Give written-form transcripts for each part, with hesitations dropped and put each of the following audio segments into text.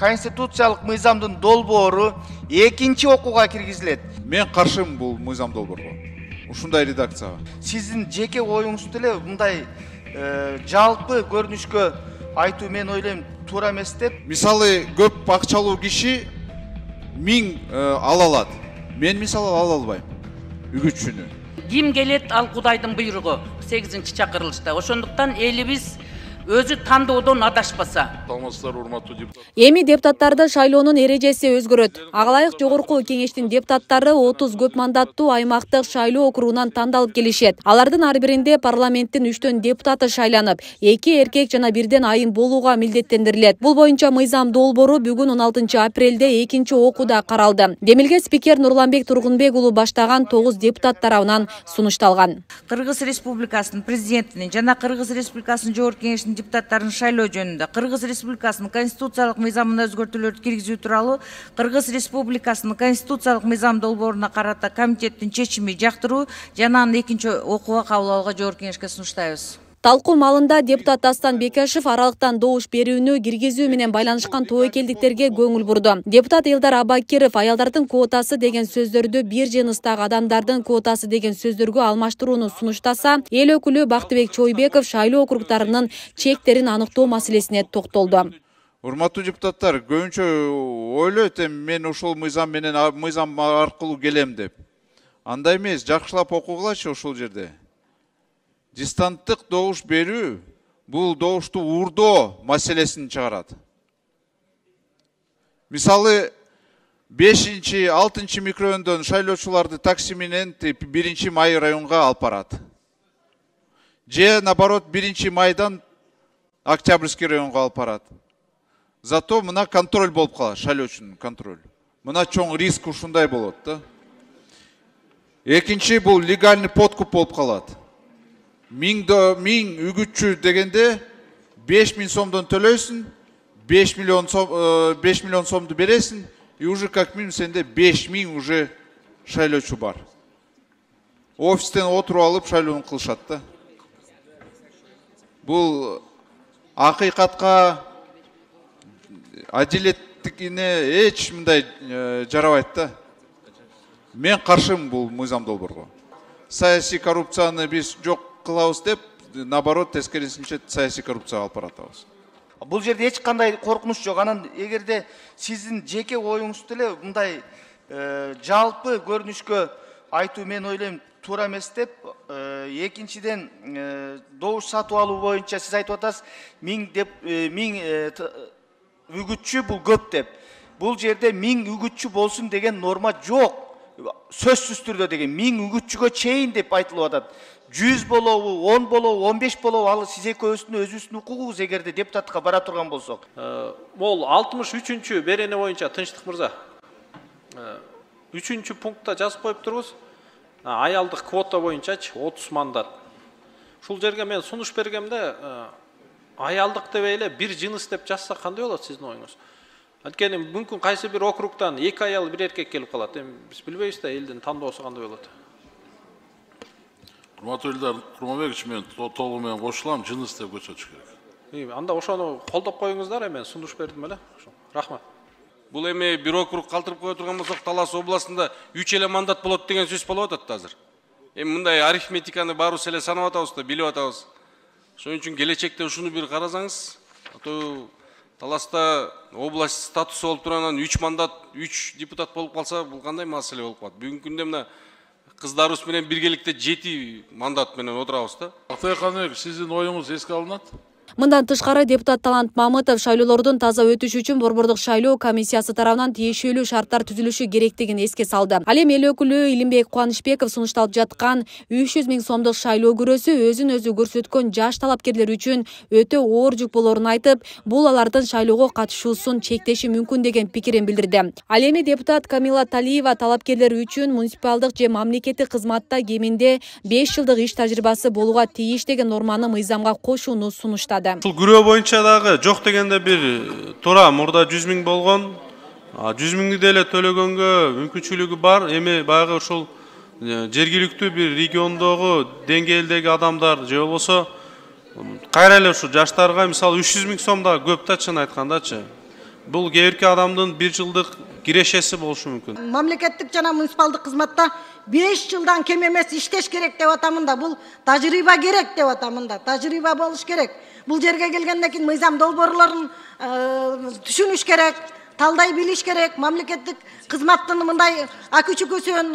конституциялык мыйзамдын долбоору экинчи окууга киргизилет. Мен каршымын бул мыйзам долбоорго. Ушундай редакцияга. Сиздин жеке оюңузду эле мындай жалпы көрүнүшкө айтуу мен ойлойм туура эмес деп. Мисалы көп акчалуу киши 1000 ала алат. Мен мисалы ала албайм. Үгүтчүнү. Ким келет ал Кудайдын буйругу 8-чакырылышта. Ошондуктан элибиз өзү тандоодон адашпаса. Эми депутаттарды шайлоонун эрежеси өзгөрөт. Агалайык жогорку кеңештин депутаттары 30 көп мандаттуу аймактык шайлоо округунан тандалып келишет. Алардын ар биринде парламенттин 3төн депутаты шайланып, 2 эркек жана 1ден айым болууга милдеттендирилет. Бул боюнча мыйзам долбоору бүгүн 16 апрелде экинчи окууда каралды. Демилге спикер Нурланбек Тургунбек уулу баштаган 9 депутат тарабынан сунушталган. Кыргыз Республикасынын президентинин жана Кыргыз Республикасынын жогорку кеңештин депутаттарын шайлоо жөнүндө Кыргыз Республикасынын конституциялык мыйзамына өзгөртүүлөрдү киргизүү тууралуу Кыргыз Республикасынын конституциялык мыйзам долбооруна карата комитеттин чечими жактыруу жана аны экинчи окууга кабыл алууга жогорку кеңешке сунуштайбыз. Талкуу малында депутат Дастан Бекешев аралыктан добуш берүүнү киргизүү менен байланышкан тобокелдиктерге көңүл бурду. Депутат Элдар Абакиров аялдардын квотасы деген сөздөрдү бир жыныстагы адамдардын квотасы деген сөздөргө алмаштырууну сунуштаса, эл өкүлү Бактыбек Чойбеков шайлоо округдарынын чектерин аныктоо маселесине токтолду. Урматтуу депутаттар, көбүнчө ойлойт мен ушул мыйзам аркылуу келем деп. Андай эмес, жакшылап окугулачы ушул жерде. Дистанттык добуш берүү бул добушту уурдоо маселесин чыгарат. Мисалы 5-6 микрорайондон шайлоочуларды такси менен 1 май районга алып барат. Же наоборот 1 майдан Октябрьский районга алып барат. Зато мына контроль болуп калат, шайлоочунун контроль. Мына чоң риск ушундай болот да. Экинчи бул легальный подкуп болуп калат. 1000 үгүтчү дегенде 5000 сомдон төлөйсүн, 5 миллион сомду бересиң, и уже как минимум сенде 5000 уже шайлоочу бар. Офистен отуруп алып шайлоону кылышат да. Бул акыйкатка адилеттикине эч мындай жарабайт да. Мен каршымын бул мыйзам долбоорго. Саясий коррупцияны биз жок кылабыз деп, наоборот, тескерисинче саясий коррупцияга алып баратабыз. Бул жерде эч кандай коркунуч жок. Анан эгерде сиздин жеке оюңузду эле мындай жалпы көрүнүшкө айтуу мен ойлойм туура эмес деп, экинчиден добуш сатып алуу боюнча сиз айтып атасыз 1000 үгүтчү бул көп деп. Бул жерде 1000 үгүтчү болсун деген норма жок. Сөзсүз түрдө деген 1000 үгүтчүгө чейин деп айтылып атат. 100 болобу, 10 болобу, 15 болобу, ал сиз экөөбүздүн өзүбүздүн укугубуз эгерде депутатка бара турган болсок. Бул 63-чү берене боюнча Тынчтык мырза. 3-чү пунктта жазып коюп турбуз. Аялдык квота боюнчачы 30 мандат. Ушул жерге мен сунуш бергемде аялдык деп эле бир жыныс деп жазса кандай болот сиздин оюңуз? Анткени мүмкүн кайсы бир округтан 2 аял 1 эркек келип калат. Эми биз билбейбиз да элдин тандоосу кандай болот. Урматтуу Элдар Турмабекович, мен толугу менен кошулам, жыныс деп көчөтүш керек. Анда ошону колдоп коюңуздар, мен сунуш бердим эле. Рахмат. Бул эми бир округ калтырып кое турган болсок, Талас областында 3 эле мандат болот деген сөз болуп атат азыр. Эми мындай арифметиканы баарыбыз эле санап атабыз да, билип атабыз. Ошон үчүн келечекте ушуну бир карасаңыз, ото Таласта область статусу болуп туранан 3 мандат, 3 депутат болуп калса, бул кандай маселе болуп калат? Бүгүнкү күндө мына кыздарыбыз менен биргеликте 7 мандат менен отурабыз да. Актай Каныбек, сиздин оюңуз эске алынат? Мындан тышкары депутат Талант Мамытов шайлоолордун таза өтүшү үчүн Борбордук шайлоо комиссиясы тарабынан тиешелүү шарттар түзүлүшү керектигин эске салды. Ал эми эл өкүлү Илимбек Кубанычбеков сунушталып жаткан 300 000 сомдук шайлоо күрөсү өзүн өзү көрсөткөн жаш талапкерлер үчүн өтө оор жүк болорун айтып, бул алардын шайлоого катышуусун чектеши мүмкүн деген пикирин билдирди. Ал эми депутат Камила Талиева талапкерлер үчүн муниципалдык же мамлекеттик кызматта кеминде 5 жылдык иш тажрыйбасы болууга тийиш деген норманы мыйзамга кошууну сунуштады. Ушул күрөө боюнча дагы жок дегенде бир туура мурда 100 000 болгон. 100 000 деле төлөгөнгө мүмкүнчүлүгү бар. Эми баягы ушул жергиликтүү бир региондогу деңгээлдеги адамдар же болбосо кайра эле ушу жаштарга мисалы 300 000 сом да көп да чын айткандачы. бул кээ бирки адамдын 1 жылдык кирешеси болушу мүмкүн. Мамлекеттик жана муниципалдык кызматта 5 жылдан кем эмес иштеш керек деп атамын да. Бул тажрыйба керек деп атамын да. Тажрыйба болуш керек. Бул жерге келгенден кийин мыйзам долбоорлорун түшүнүш керек, талдай билиш керек. Мамлекеттик кызматтын мындай акы-чүкөсүн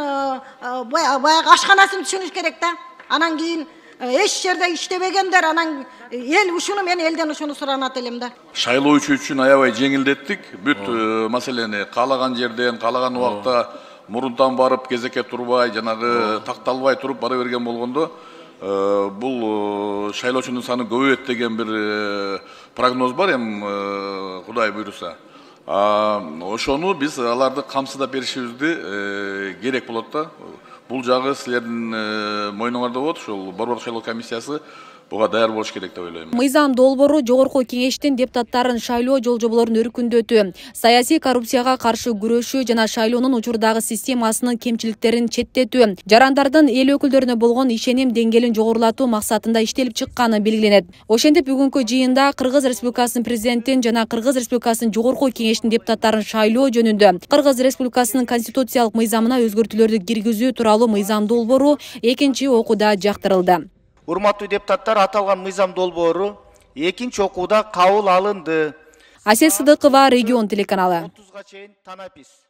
баягы ашканасын түшүнүш керек да. Анан кийин эч жерде иштебегендер, анан эл ушуну мен элден ушуну суранат элем да. Шайлоочу үчүн аябай жеңилдеттик. Бүт маселени каалаган жерден, каалаган убакта мурунтан барып кезекке турбай, жанагы такталбай туруп бара берген болгондо, бул шайлоочунун саны көбөйөт деген бир прогноз бар Кудай буйруса. Ошону биз аларды камсыздап беришибизди керек болот да. Бул жагы силердин мойнуңарда болот, ошол Борбордук шайлоо комиссиясы буга даяр болуш керек деп ойлойм. Мыйзам долбоору жогорку кеңештин депутаттарын шайлоо жолжоболорун өркүндөтүү, саясий коррупцияга каршы күрөшүү жана шайлоонун учурдагы системасынын кемчиликтерин четтетүү, жарандардын эл өкүлдөрүнө болгон ишеним деңгээлин жогорулатуу максатында иштелип чыкканы белгиленет. Ошентип бүгүнкү жыйында Кыргыз Республикасынын президентин жана Кыргыз Республикасынын жогорку кеңештин депутаттарын шайлоо жөнүндө Кыргыз Республикасынын конституциялык мыйзамына өзгөртүүлөрдү киргизүү тууралуу мыйзам долбоору экинчи окууда жактырылды. Урматтуу депутаттар, аталган мыйзам долбоору экинчи окууда кабыл алынды. Асел Сыдыкова, Регион телеканалы. 30-га чейин Танапис.